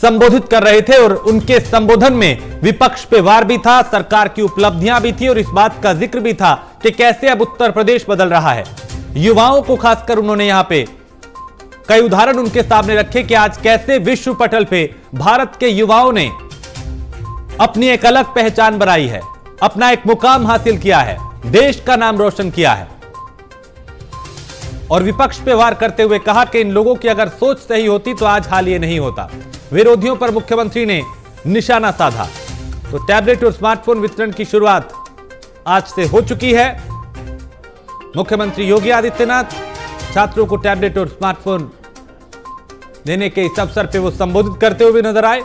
संबोधित कर रहे थे और उनके संबोधन में विपक्ष पे वार भी था, सरकार की उपलब्धियां भी थी और इस बात का जिक्र भी था कि कैसे अब उत्तर प्रदेश बदल रहा है। युवाओं को खासकर उन्होंने यहां पे कई उदाहरण उनके सामने रखे कि आज कैसे विश्व पटल पे भारत के युवाओं ने अपनी एक अलग पहचान बनाई है, अपना एक मुकाम हासिल किया है, देश का नाम रोशन किया है। और विपक्ष पे वार करते हुए कहा कि इन लोगों की अगर सोच सही होती तो आज हाल ये नहीं होता। विरोधियों पर मुख्यमंत्री ने निशाना साधा। तो टैबलेट और स्मार्टफोन वितरण की शुरुआत आज से हो चुकी है। मुख्यमंत्री योगी आदित्यनाथ छात्रों को टैबलेट और स्मार्टफोन देने के इस अवसर पे वो संबोधित करते हुए नजर आए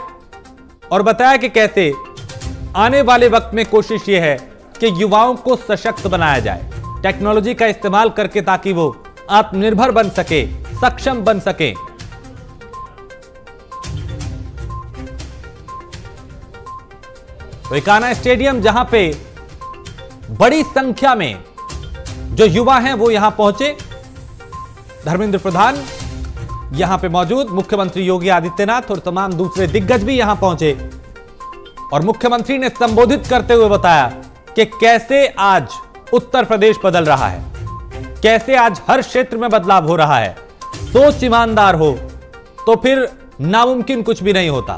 और बताया कि कैसे आने वाले वक्त में कोशिश ये है कि युवाओं को सशक्त बनाया जाए, टेक्नोलॉजी का इस्तेमाल करके, ताकि वो आत्मनिर्भर बन सके, सक्षम बन सके। तो इकाना स्टेडियम, जहां पे बड़ी संख्या में जो युवा हैं वो यहां पहुंचे, धर्मेंद्र प्रधान यहां पे मौजूद, मुख्यमंत्री योगी आदित्यनाथ और तमाम दूसरे दिग्गज भी यहां पहुंचे और मुख्यमंत्री ने संबोधित करते हुए बताया कि कैसे आज उत्तर प्रदेश बदल रहा है, कैसे आज हर क्षेत्र में बदलाव हो रहा है। सोच ईमानदार हो तो फिर नामुमकिन कुछ भी नहीं होता।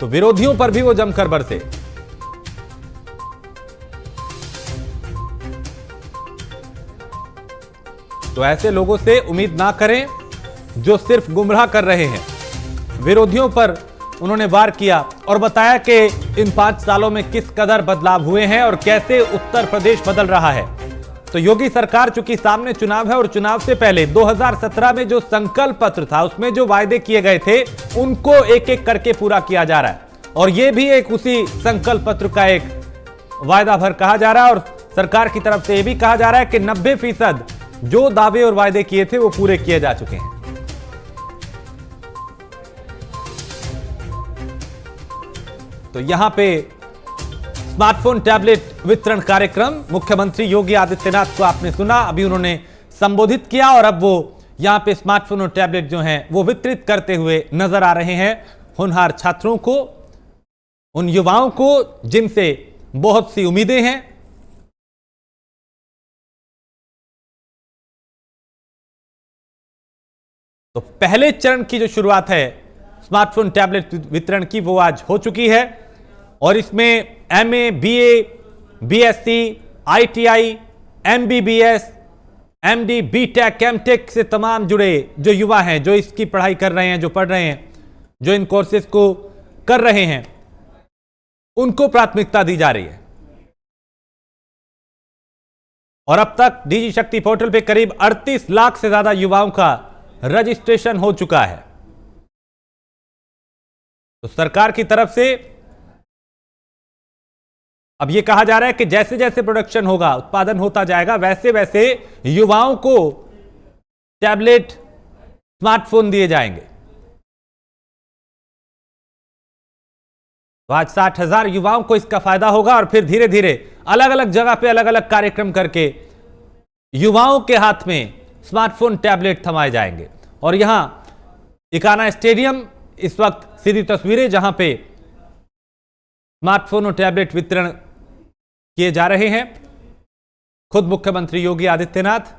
तो विरोधियों पर भी वो जमकर बरसे। तो ऐसे लोगों से उम्मीद ना करें जो सिर्फ गुमराह कर रहे हैं। विरोधियों पर उन्होंने वार किया और बताया कि इन 5 सालों में किस कदर बदलाव हुए हैं और कैसे उत्तर प्रदेश बदल रहा है। तो योगी सरकार, चूंकि सामने चुनाव है और चुनाव से पहले 2017 में जो संकल्प पत्र था उसमें जो वायदे किए गए थे उनको एक एक करके पूरा किया जा रहा है और यह भी एक उसी संकल्प पत्र का एक वायदा भर कहा जा रहा है। और सरकार की तरफ से यह भी कहा जा रहा है कि 90% जो दावे और वायदे किए थे वो पूरे किए जा चुके हैं। तो यहां पे स्मार्टफोन टैबलेट वितरण कार्यक्रम, मुख्यमंत्री योगी आदित्यनाथ को आपने सुना, अभी उन्होंने संबोधित किया और अब वो यहां पे स्मार्टफोन और टैबलेट जो हैं वो वितरित करते हुए नजर आ रहे हैं होनहार छात्रों को, उन युवाओं को जिनसे बहुत सी उम्मीदें हैं। तो पहले चरण की जो शुरुआत है स्मार्टफोन टैबलेट वितरण की वो आज हो चुकी है और इसमें MA, BA, BSc, ITI, MBBS, MD, BTech, MTech से तमाम जुड़े जो युवा हैं, जो इसकी पढ़ाई कर रहे हैं, जो पढ़ रहे हैं, जो इन कोर्सेज को कर रहे हैं, उनको प्राथमिकता दी जा रही है। और अब तक डीजी शक्ति पोर्टल पे करीब 38 लाख से ज्यादा युवाओं का रजिस्ट्रेशन हो चुका है। तो सरकार की तरफ से अब यह कहा जा रहा है कि जैसे जैसे प्रोडक्शन होगा, उत्पादन होता जाएगा, वैसे वैसे युवाओं को टैबलेट, स्मार्टफोन दिए जाएंगे। तो आज 60,000 युवाओं को इसका फायदा होगा और फिर धीरे धीरे अलग अलग जगह पे अलग अलग कार्यक्रम करके युवाओं के हाथ में स्मार्टफोन, टैबलेट थमाए जाएंगे। और यहां इकाना स्टेडियम, इस वक्त सीधी तस्वीरें जहां पे स्मार्टफोन और टैबलेट वितरण किए जा रहे हैं। खुद मुख्यमंत्री योगी आदित्यनाथ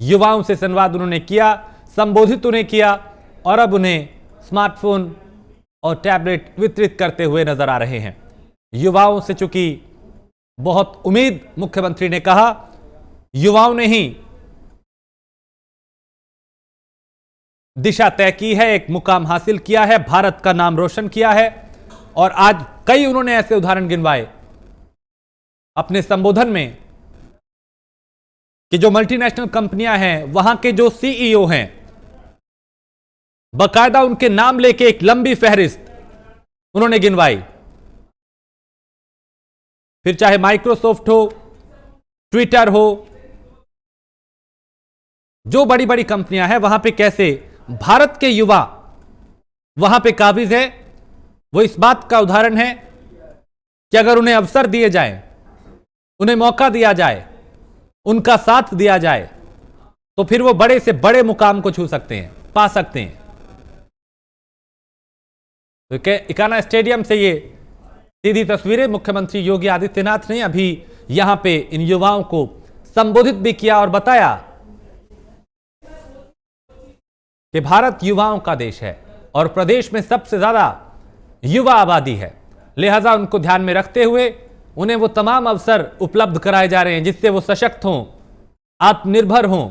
युवाओं से संवाद उन्होंने किया, संबोधित उन्हें किया और अब उन्हें स्मार्टफोन और टैबलेट वितरित करते हुए नजर आ रहे हैं। युवाओं से चूंकि बहुत उम्मीद, मुख्यमंत्री ने कहा, युवाओं ने ही दिशा तय की है, एक मुकाम हासिल किया है, भारत का नाम रोशन किया है। और आज कई उन्होंने ऐसे उदाहरण गिनवाए अपने संबोधन में कि जो मल्टीनेशनल कंपनियां हैं वहां के जो सीईओ हैं, बाकायदा उनके नाम लेके एक लंबी फहरिस्त उन्होंने गिनवाई। फिर चाहे माइक्रोसॉफ्ट हो, ट्विटर हो, जो बड़ी बड़ी कंपनियां हैं, वहां पे कैसे भारत के युवा वहां पे काबिज है। वो इस बात का उदाहरण है कि अगर उन्हें अवसर दिए जाए, उन्हें मौका दिया जाए, उनका साथ दिया जाए, तो फिर वो बड़े से बड़े मुकाम को छू सकते हैं, पा सकते हैं। तो इकाना स्टेडियम से ये सीधी तस्वीरें मुख्यमंत्री योगी आदित्यनाथ ने अभी यहां पे इन युवाओं को संबोधित भी किया और बताया कि भारत युवाओं का देश है और प्रदेश में सबसे ज्यादा युवा आबादी है, लिहाजा उनको ध्यान में रखते हुए उन्हें वो तमाम अवसर उपलब्ध कराए जा रहे हैं जिससे वो सशक्त हों, आत्मनिर्भर हों।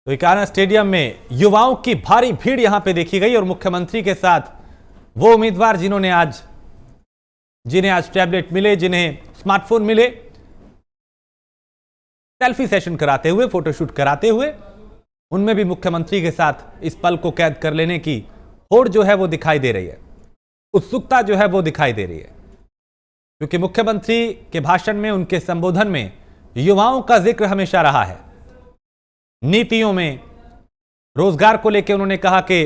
तो इकाना स्टेडियम में युवाओं की भारी भीड़ यहां पे देखी गई और मुख्यमंत्री के साथ वो उम्मीदवार जिन्हें आज टैबलेट मिले, जिन्हें स्मार्टफोन मिले, सेल्फी सेशन कराते हुए, फोटोशूट कराते हुए, उनमें भी मुख्यमंत्री के साथ इस पल को कैद कर लेने की होड़ जो है वो दिखाई दे रही है, उत्सुकता जो है वो दिखाई दे रही है। क्योंकि मुख्यमंत्री के भाषण में, उनके संबोधन में युवाओं का जिक्र हमेशा रहा है। नीतियों में रोजगार को लेकर उन्होंने कहा कि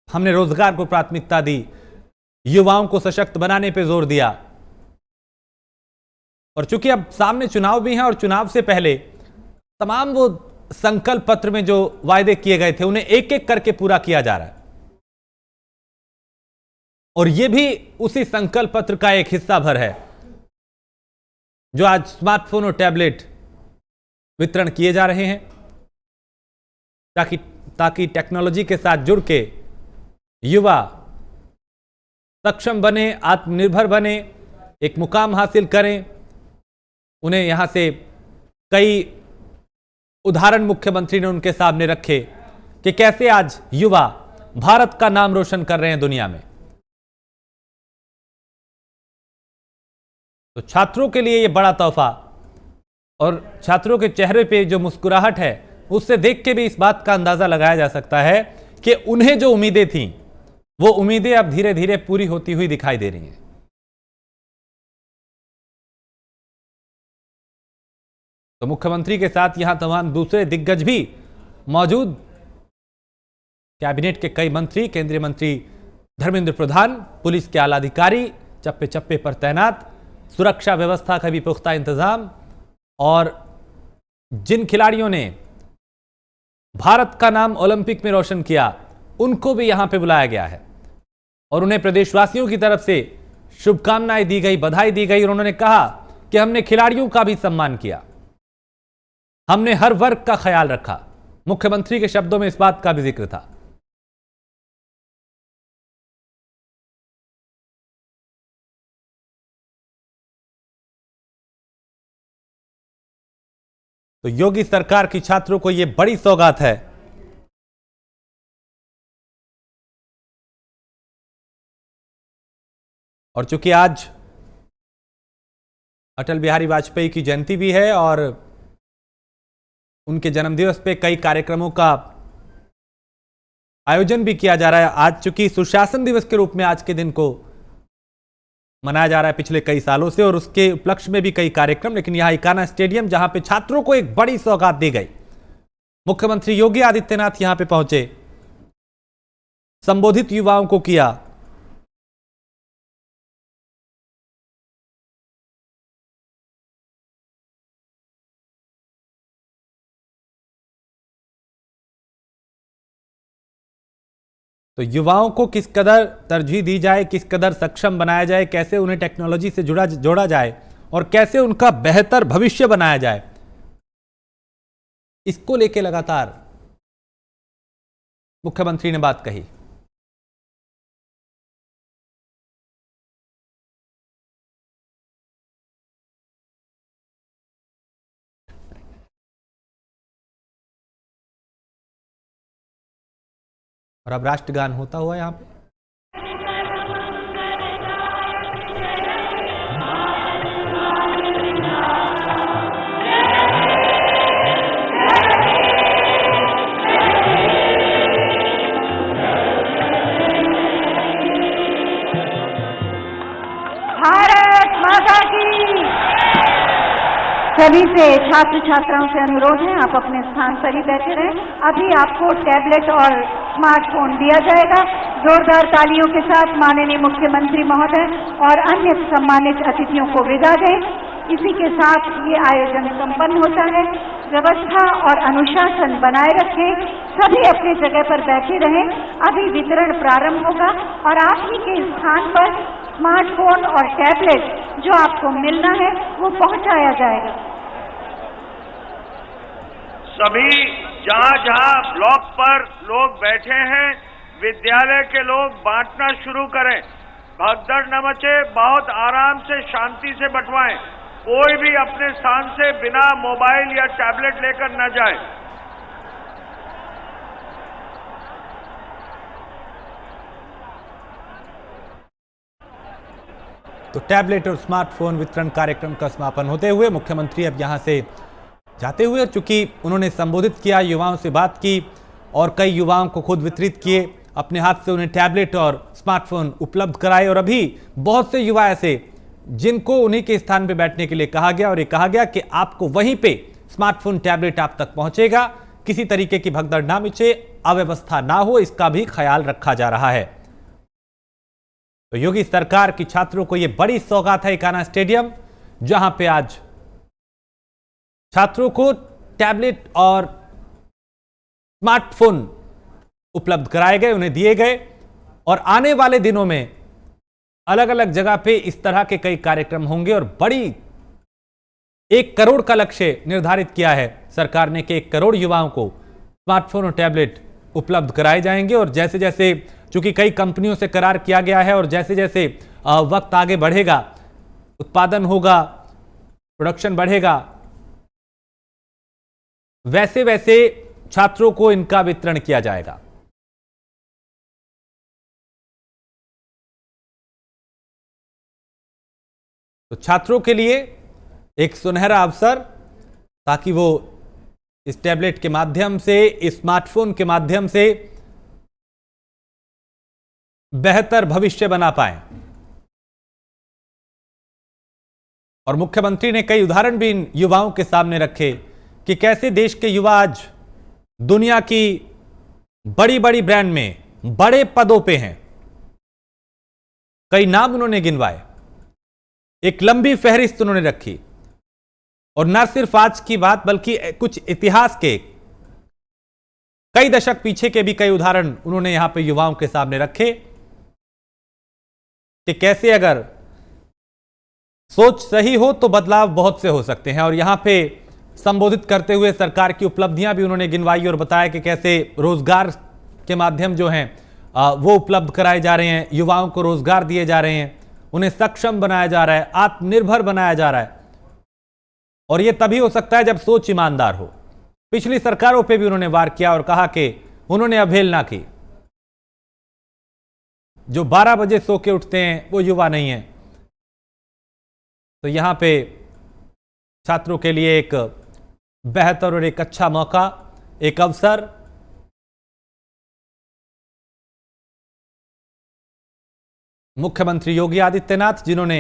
हमने रोजगार को प्राथमिकता दी, युवाओं को सशक्त बनाने पर जोर दिया। और चूंकि अब सामने चुनाव भी हैं और चुनाव से पहले तमाम वो संकल्प पत्र में जो वायदे किए गए थे उन्हें एक एक करके पूरा किया जा रहा है और यह भी उसी संकल्प पत्र का एक हिस्सा भर है जो आज स्मार्टफोन और टैबलेट वितरण किए जा रहे हैं ताकि टेक्नोलॉजी के साथ जुड़ के युवा सक्षम बने, आत्मनिर्भर बने, एक मुकाम हासिल करें। उन्हें यहां से कई उदाहरण मुख्यमंत्री ने उनके सामने रखे कि कैसे आज युवा भारत का नाम रोशन कर रहे हैं दुनिया में। तो छात्रों के लिए यह बड़ा तोहफा और छात्रों के चेहरे पे जो मुस्कुराहट है उससे देख के भी इस बात का अंदाजा लगाया जा सकता है कि उन्हें जो उम्मीदें थीं वो उम्मीदें अब धीरे धीरे पूरी होती हुई दिखाई दे रही हैं। तो मुख्यमंत्री के साथ यहां तमाम दूसरे दिग्गज भी मौजूद, कैबिनेट के कई मंत्री, केंद्रीय मंत्री धर्मेंद्र प्रधान, पुलिस के आला अधिकारी चप्पे चप्पे पर तैनात, सुरक्षा व्यवस्था का भी पुख्ता इंतजाम और जिन खिलाड़ियों ने भारत का नाम ओलंपिक में रोशन किया उनको भी यहां पे बुलाया गया है और उन्हें प्रदेशवासियों की तरफ से शुभकामनाएं दी गई, बधाई दी गई और उन्होंने कहा कि हमने खिलाड़ियों का भी सम्मान किया, हमने हर वर्ग का ख्याल रखा। मुख्यमंत्री के शब्दों में इस बात का भी जिक्र था। तो योगी सरकार की छात्रों को यह बड़ी सौगात है। और चूंकि आज अटल बिहारी वाजपेयी की जयंती भी है और उनके जन्मदिवस पे कई कार्यक्रमों का आयोजन भी किया जा रहा है। आज चूंकि सुशासन दिवस के रूप में आज के दिन को मनाया जा रहा है पिछले कई सालों से और उसके उपलक्ष्य में भी कई कार्यक्रम, लेकिन यहां इकाना स्टेडियम जहां पे छात्रों को एक बड़ी सौगात दी गई, मुख्यमंत्री योगी आदित्यनाथ यहां पे पहुंचे, संबोधित युवाओं को किया। तो युवाओं को किस कदर तरजीह दी जाए, किस कदर सक्षम बनाया जाए, कैसे उन्हें टेक्नोलॉजी से जोड़ा जाए और कैसे उनका बेहतर भविष्य बनाया जाए, इसको लेके लगातार मुख्यमंत्री ने बात कही। और अब राष्ट्रगान होता हुआ यहां पे भारत माता की। सभी से, छात्र छात्राओं से अनुरोध है आप अपने स्थान पर ही बैठे रहें। अभी आपको टैबलेट और स्मार्टफोन दिया जाएगा। जोरदार तालियों के साथ माननीय मुख्यमंत्री महोदय और अन्य सम्मानित अतिथियों को विदा दें। इसी के साथ ये आयोजन संपन्न होता है। व्यवस्था और अनुशासन बनाए रखें, सभी अपनी जगह पर बैठे रहें। अभी वितरण प्रारंभ होगा और आप ही के स्थान पर स्मार्टफोन और टैबलेट जो आपको मिलना है वो पहुंचाया जाएगा। सभी जहां ब्लॉक पर लोग बैठे हैं, विद्यालय के लोग बांटना शुरू करें। भगदड़ न मचे, बहुत आराम से शांति से बंटवाएं। कोई भी अपने स्थान से बिना मोबाइल या टैबलेट लेकर न जाए। तो टैबलेट और स्मार्टफोन वितरण कार्यक्रम का समापन होते हुए मुख्यमंत्री अब यहां से जाते हुए, चूंकि उन्होंने संबोधित किया, युवाओं से बात की और कई युवाओं को खुद वितरित किए, अपने हाथ से उन्हें टैबलेट और स्मार्टफोन उपलब्ध कराए। और अभी बहुत से युवा ऐसे जिनको उन्हीं के स्थान पे बैठने के लिए कहा गया और ये कहा गया कि आपको वहीं पे स्मार्टफोन टैबलेट आप तक पहुंचेगा, किसी तरीके की भगदड़ ना मचे, अव्यवस्था ना हो, इसका भी ख्याल रखा जा रहा है। तो योगी सरकार की छात्रों को यह बड़ी सौगात है इकाना स्टेडियम, जहां पे आज छात्रों को टैबलेट और स्मार्टफोन उपलब्ध कराए गए, उन्हें दिए गए। और आने वाले दिनों में अलग अलग जगह पे इस तरह के कई कार्यक्रम होंगे और बड़ी 1 करोड़ का लक्ष्य निर्धारित किया है सरकार ने कि 1 करोड़ युवाओं को स्मार्टफोन और टैबलेट उपलब्ध कराए जाएंगे। और जैसे जैसे चूंकि कई कंपनियों से करार किया गया है और जैसे जैसे वक्त आगे बढ़ेगा, उत्पादन होगा, प्रोडक्शन बढ़ेगा, वैसे वैसे छात्रों को इनका वितरण किया जाएगा। तो छात्रों के लिए एक सुनहरा अवसर, ताकि वो इस टैबलेट के माध्यम से, इस स्मार्टफोन के माध्यम से बेहतर भविष्य बना पाएं। और मुख्यमंत्री ने कई उदाहरण भी इन युवाओं के सामने रखे कि कैसे देश के युवा आज दुनिया की बड़ी बड़ी ब्रांड में बड़े पदों पे हैं। कई नाम उन्होंने गिनवाए, एक लंबी फहरिस्त उन्होंने रखी। और न सिर्फ आज की बात, बल्कि कुछ इतिहास के कई दशक पीछे के भी कई उदाहरण उन्होंने यहां पे युवाओं के सामने रखे कि कैसे अगर सोच सही हो तो बदलाव बहुत से हो सकते हैं। और यहां पे संबोधित करते हुए सरकार की उपलब्धियां भी उन्होंने गिनवाई और बताया कि कैसे रोजगार के माध्यम जो हैं वो उपलब्ध कराए जा रहे हैं, युवाओं को रोजगार दिए जा रहे हैं, उन्हें सक्षम बनाया जा रहा है, आत्मनिर्भर बनाया जा रहा है। और यह तभी हो सकता है जब सोच ईमानदार हो। पिछली सरकारों पे भी उन्होंने वार किया और कहा कि उन्होंने अवहेलना की। जो 12 बजे सो के उठते हैं वो युवा नहीं है। तो यहां पे छात्रों के लिए एक बेहतर और एक अच्छा मौका, एक अवसर। मुख्यमंत्री योगी आदित्यनाथ, जिन्होंने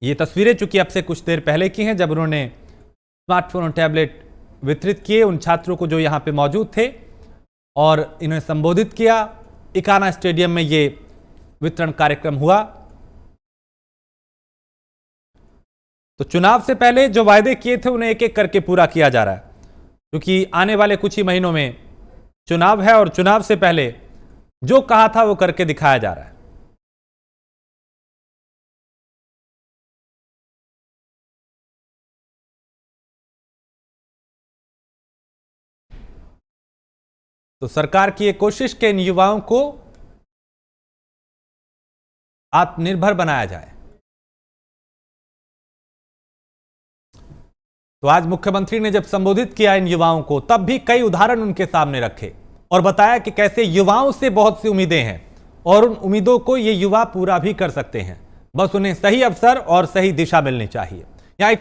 ये तस्वीरें चूंकि अब से कुछ देर पहले की हैं, जब उन्होंने स्मार्टफोन और टैबलेट वितरित किए उन छात्रों को जो यहां पे मौजूद थे और इन्हें संबोधित किया। इकाना स्टेडियम में ये वितरण कार्यक्रम हुआ। तो चुनाव से पहले जो वायदे किए थे उन्हें एक एक करके पूरा किया जा रहा है, क्योंकि आने वाले कुछ ही महीनों में चुनाव है और चुनाव से पहले जो कहा था वो करके दिखाया जा रहा है। तो सरकार की एक कोशिश के इन युवाओं को आत्मनिर्भर बनाया जाए। तो आज मुख्यमंत्री ने जब संबोधित किया इन युवाओं को, तब भी कई उदाहरण उनके सामने रखे और बताया कि कैसे युवाओं से बहुत सी उम्मीदें हैं और उन उम्मीदों को ये युवा पूरा भी कर सकते हैं। बस उन्हें सही अवसर और सही दिशा मिलनी चाहिए। यहां एक